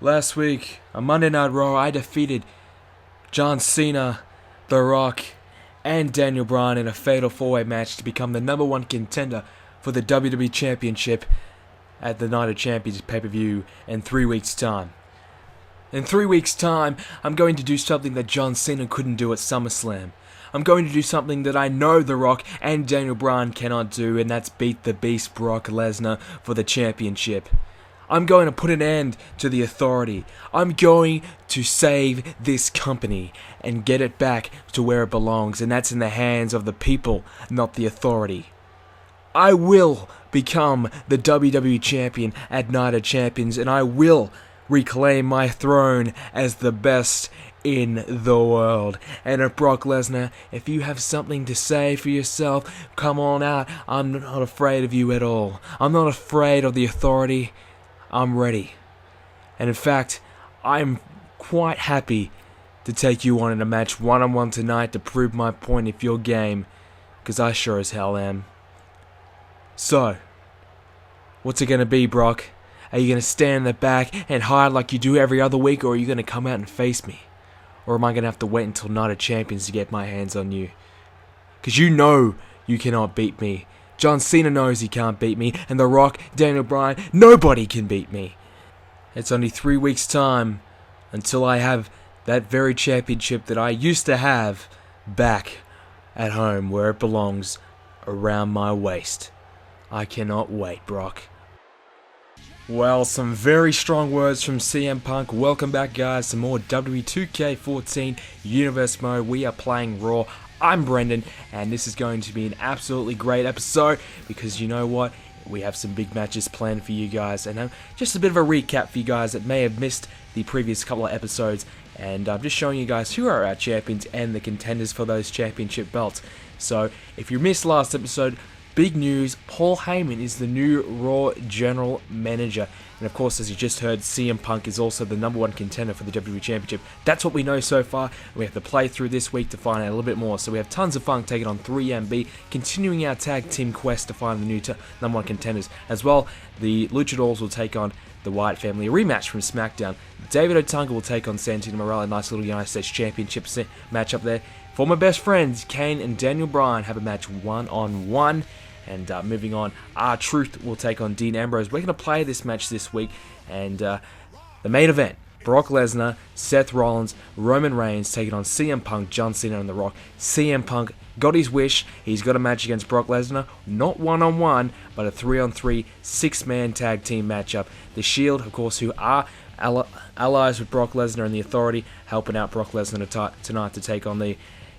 Last week, on Monday Night Raw, I defeated John Cena, The Rock, and Daniel Bryan in a fatal 4-way match to become the #1 contender for the WWE Championship at the United Champions pay-per-view in 3 weeks' time. In 3 weeks' time, I'm going to do something that John Cena couldn't do at SummerSlam. I'm going to do something that I know The Rock and Daniel Bryan cannot do, and that's beat the Beast Brock Lesnar for the championship. I'm going to put an end to the Authority. I'm going to save this company and get it back to where it belongs, and that's in the hands of the people, not the Authority. I will become the WWE Champion at Night of Champions, and I will reclaim my throne as the best in the world. And if Brock Lesnar, if you have something to say for yourself, come on out. I'm not afraid of you at all. I'm not afraid of the Authority. I'm ready. And in fact, I'm quite happy to take you on in a match one-on-one tonight to prove my point if you're game, because I sure as hell am. So, what's it going to be, Brock? Are you going to stand in the back and hide like you do every other week, or are you going to come out and face me? Or am I going to have to wait until Night of Champions to get my hands on you? Because you know you cannot beat me. John Cena knows he can't beat me, and The Rock, Daniel Bryan, nobody can beat me. It's only 3 weeks' time until I have that very championship that I used to have back at home where it belongs, around my waist. I cannot wait, Brock. Well, some very strong words from CM Punk. Welcome back, guys, to more WWE 2k14 Universe Mode. We are playing Raw. I'm Brendan, and this is going to be an absolutely great episode because you know what? We have some big matches planned for you guys, and just a bit of a recap for you guys that may have missed the previous couple of episodes, and I'm just showing you guys who are our champions and the contenders for those championship belts. So, if you missed last episode, big news, Paul Heyman is the new Raw General Manager. And of course, as you just heard, CM Punk is also the #1 contender for the WWE Championship. That's what we know so far. We have to play through this week to find out a little bit more. So we have tons of fun taking on 3MB, continuing our tag team quest to find the new #1 contenders. As well, the Luchadors will take on the Wyatt family, a rematch from SmackDown. David Otunga will take on Santino Marella, a nice little United States Championship match up there. Former best friends, Kane and Daniel Bryan, have a match one-on-one. And moving on, R-Truth will take on Dean Ambrose. We're going to play this match this week. And the main event, Brock Lesnar, Seth Rollins, Roman Reigns taking on CM Punk, John Cena, and The Rock. CM Punk got his wish. He's got a match against Brock Lesnar. Not one-on-one, but a 3-on-3, 6-man tag team matchup. The Shield, of course, who are allies with Brock Lesnar and the Authority, helping out Brock Lesnar tonight to take on the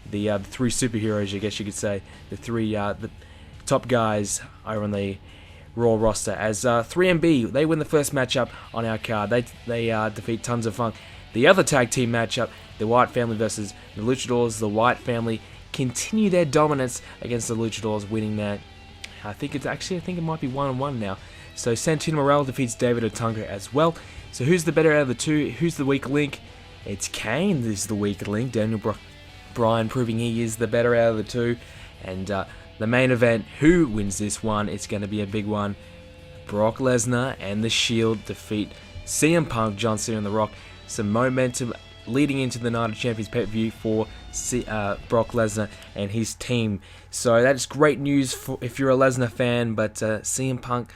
three superheroes, I guess you could say. The three... the top guys are on the Raw roster. As 3MB, they win the first matchup on our card. They defeat Tons of Funk. The other tag team matchup, the Wyatt family versus the Luchadors. The Wyatt family continue their dominance against the Luchadors, winning that. I think it might be 1-on-1 now. So Santino Marella defeats David Otunga as well. So who's the better out of the two? Who's the weak link? It's Kane. This is the weak link. Daniel Bryan proving he is the better out of the two. And the main event, who wins this one? It's going to be a big one. Brock Lesnar and the Shield defeat CM Punk, John Cena, and The Rock. Some momentum leading into the Night of Champions pay-per-view for Brock Lesnar and his team. So that is great news if you're a Lesnar fan, but CM Punk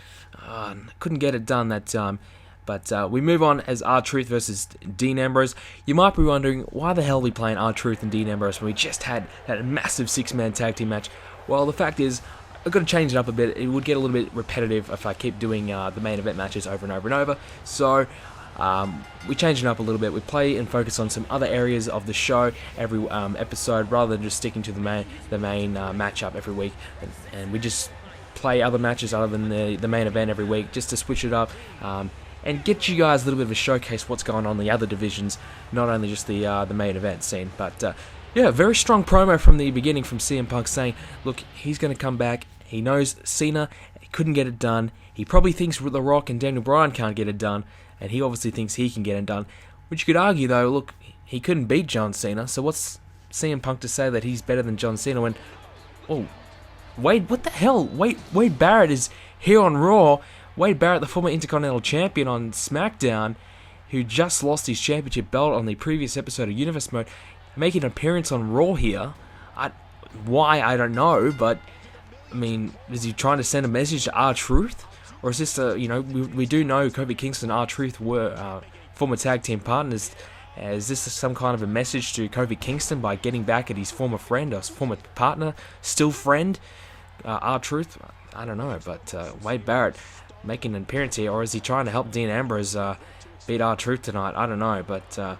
couldn't get it done that time. But we move on as R-Truth versus Dean Ambrose. You might be wondering, why the hell are we playing R-Truth and Dean Ambrose when we just had that massive 6-man tag team match? Well, the fact is, I've got to change it up a bit. It would get a little bit repetitive if I keep doing the main event matches over and over and over. So, we change it up a little bit. We play and focus on some other areas of the show every episode, rather than just sticking to the main matchup every week. And we just play other matches other than the main event every week, just to switch it up. And get you guys a little bit of a showcase what's going on in the other divisions, not only just the main event scene. But yeah, very strong promo from the beginning from CM Punk saying, look, he's going to come back. He knows Cena couldn't get it done. He probably thinks The Rock and Daniel Bryan can't get it done, and he obviously thinks he can get it done. Which you could argue, though, look, he couldn't beat John Cena, so what's CM Punk to say that he's better than John Cena when... Oh, Wade, what the hell? Wade Barrett is here on Raw. Wade Barrett, the former Intercontinental Champion on SmackDown, who just lost his championship belt on the previous episode of Universe Mode, making an appearance on Raw here. Why, I don't know, but, I mean, is he trying to send a message to R-Truth? Or is this we do know Kofi Kingston and R-Truth were former tag team partners. Is this some kind of a message to Kofi Kingston by getting back at his former friend, or his former partner, still friend, R-Truth? I don't know, but Wade Barrett making an appearance here, or is he trying to help Dean Ambrose beat R-Truth tonight? I don't know, but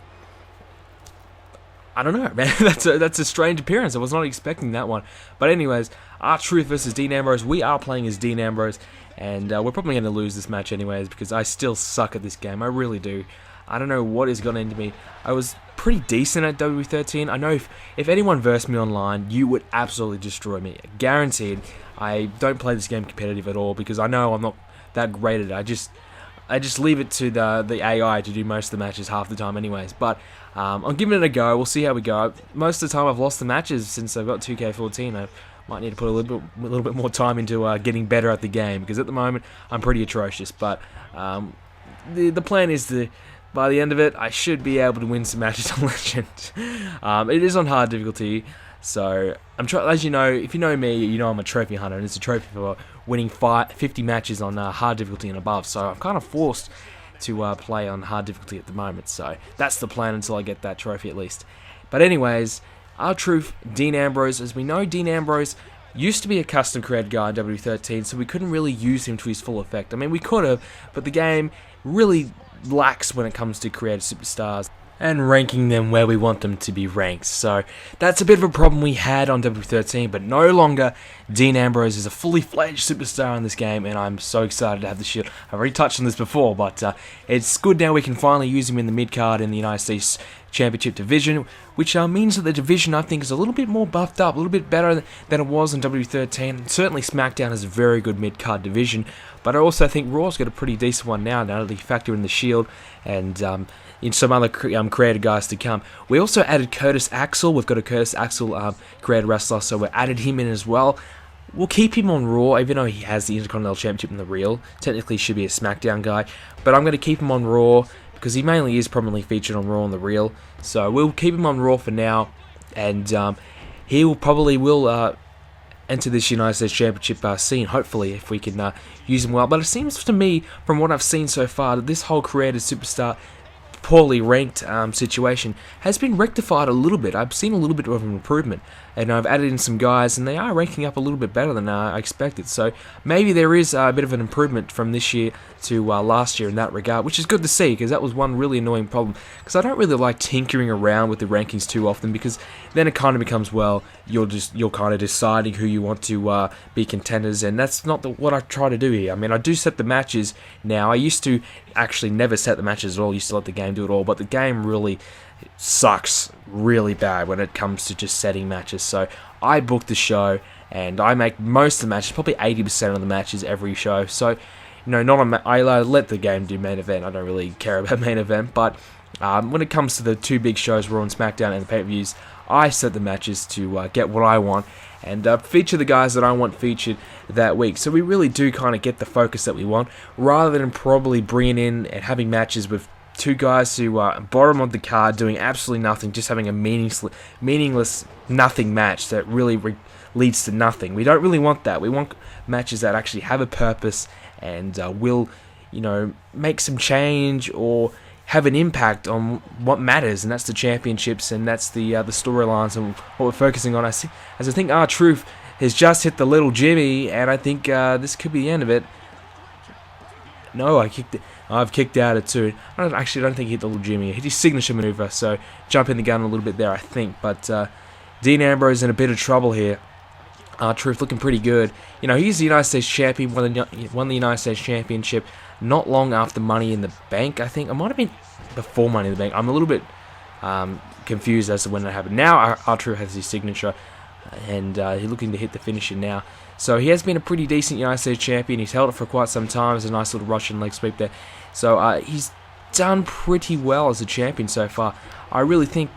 I don't know, man. That's a strange appearance. I was not expecting that one. But anyways, R-Truth versus Dean Ambrose. We are playing as Dean Ambrose, and we're probably going to lose this match anyways, because I still suck at this game. I really do. I don't know what has gone into me. I was pretty decent at WWE 13. I know if anyone versed me online, you would absolutely destroy me. Guaranteed. I don't play this game competitive at all, because I know I'm not that great at it. I just leave it to the AI to do most of the matches half the time anyways. But I'm giving it a go. We'll see how we go. Most of the time I've lost the matches since I've got 2k14. I might need to put a little bit more time into getting better at the game, because at the moment I'm pretty atrocious. But the plan is to, by the end of it, I should be able to win some matches on Legend. It is on hard difficulty, so I'm as you know, if you know me, you know I'm a trophy hunter, and it's a trophy for winning 50 matches on hard difficulty and above. So I'm kind of forced to play on hard difficulty at the moment. So that's the plan until I get that trophy at least. But anyways, R-Truth, Dean Ambrose. As we know, Dean Ambrose used to be a custom created guy in W13, so we couldn't really use him to his full effect. I mean, we could have, but the game really lacks when it comes to created superstars and ranking them where we want them to be ranked. So that's a bit of a problem we had on W13, but no longer. Dean Ambrose is a fully fledged superstar in this game, and I'm so excited to have the shield. I've already touched on this before, but it's good now we can finally use him in the mid-card in the United States Championship division, which means that the division, I think, is a little bit more buffed up, a little bit better than it was in W13. Certainly SmackDown is a very good mid-card division, but I also think Raw's got a pretty decent one now that they factor in the Shield and in some other creative guys to come. We also added Curtis Axel. We've got a Curtis Axel creative wrestler, so we added him in as well. We'll keep him on Raw, even though he has the Intercontinental Championship in the real. Technically, he should be a SmackDown guy, but I'm going to keep him on Raw because he mainly is prominently featured on Raw and the real. So we'll keep him on Raw for now, and he will enter this United States Championship scene, hopefully, if we can use him well. But it seems to me, from what I've seen so far, that this whole created superstar poorly ranked situation has been rectified a little bit. I've seen a little bit of an improvement, and I've added in some guys, and they are ranking up a little bit better than I expected. So maybe there is a bit of an improvement from this year to last year in that regard, which is good to see, because that was one really annoying problem. Because I don't really like tinkering around with the rankings too often, because then it kind of becomes, well, you're kind of deciding who you want to be contenders, and that's not what I try to do here. I mean, I do set the matches now. I used to actually never set the matches at all. I used to let the game do it all, but the game really sucks really bad when it comes to just setting matches. So I book the show, and I make most of the matches, probably 80% of the matches every show. So, I let the game do main event. I don't really care about main event, but when it comes to the two big shows, Raw and SmackDown, and the pay-per-views, I set the matches to get what I want and feature the guys that I want featured that week. So we really do kind of get the focus that we want, rather than probably bringing in and having matches with two guys who are bottom of the card doing absolutely nothing, just having a meaningless nothing match that really leads to nothing. We don't really want that. We want matches that actually have a purpose and will, make some change or have an impact on what matters, and that's the championships, and that's the storylines and what we're focusing on. As I think R-Truth has just hit the little Jimmy, and I think this could be the end of it. No, I've kicked out at 2. I don't think he hit the little Jimmy. He hit his signature maneuver, so jumping the gun a little bit there, I think. But Dean Ambrose in a bit of trouble here. R-Truth looking pretty good. He's the United States champion, won the United States Championship not long after Money in the Bank, I think. It might have been before Money in the Bank. I'm a little bit confused as to when that happened. Now R-Truth has his signature, and he's looking to hit the finisher now. So he has been a pretty decent United States champion. He's held it for quite some time. There's a nice little Russian leg sweep there. So he's done pretty well as a champion so far. I really think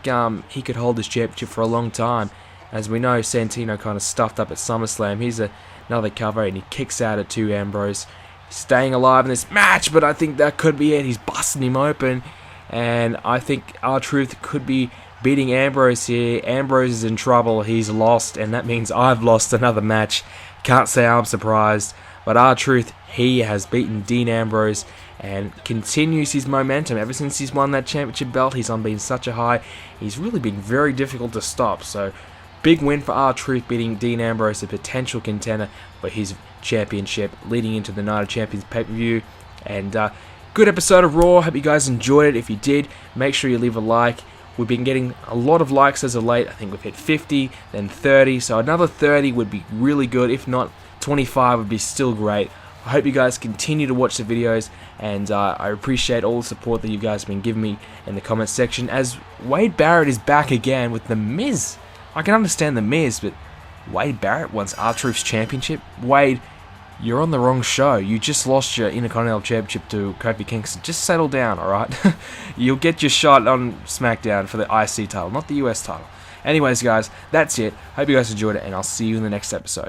he could hold this championship for a long time. As we know, Santino kind of stuffed up at SummerSlam. Here's another cover, and he kicks out at 2 Ambrose. He's staying alive in this match, but I think that could be it. He's busting him open. and I think R-Truth could be beating Ambrose here. Ambrose is in trouble, he's lost, and that means I've lost another match. Can't say I'm surprised, but R-Truth, he has beaten Dean Ambrose and continues his momentum. Ever since he's won that championship belt, he's on being such a high. He's really been very difficult to stop, so big win for R-Truth, beating Dean Ambrose, a potential contender for his championship leading into the Night of Champions pay-per-view. And good episode of Raw. Hope you guys enjoyed it. If you did, make sure you leave a like. We've been getting a lot of likes as of late. I think we've hit 50, then 30, so another 30 would be really good. If not, 25 would be still great. I hope you guys continue to watch the videos, and I appreciate all the support that you guys have been giving me in the comments section, as Wade Barrett is back again with The Miz. I can understand The Miz, but Wade Barrett wants R-Truth's championship? Wade, you're on the wrong show. You just lost your Intercontinental Championship to Kofi Kingston. Just settle down, alright? You'll get your shot on SmackDown for the IC title, not the US title. Anyways, guys, that's it. Hope you guys enjoyed it, and I'll see you in the next episode.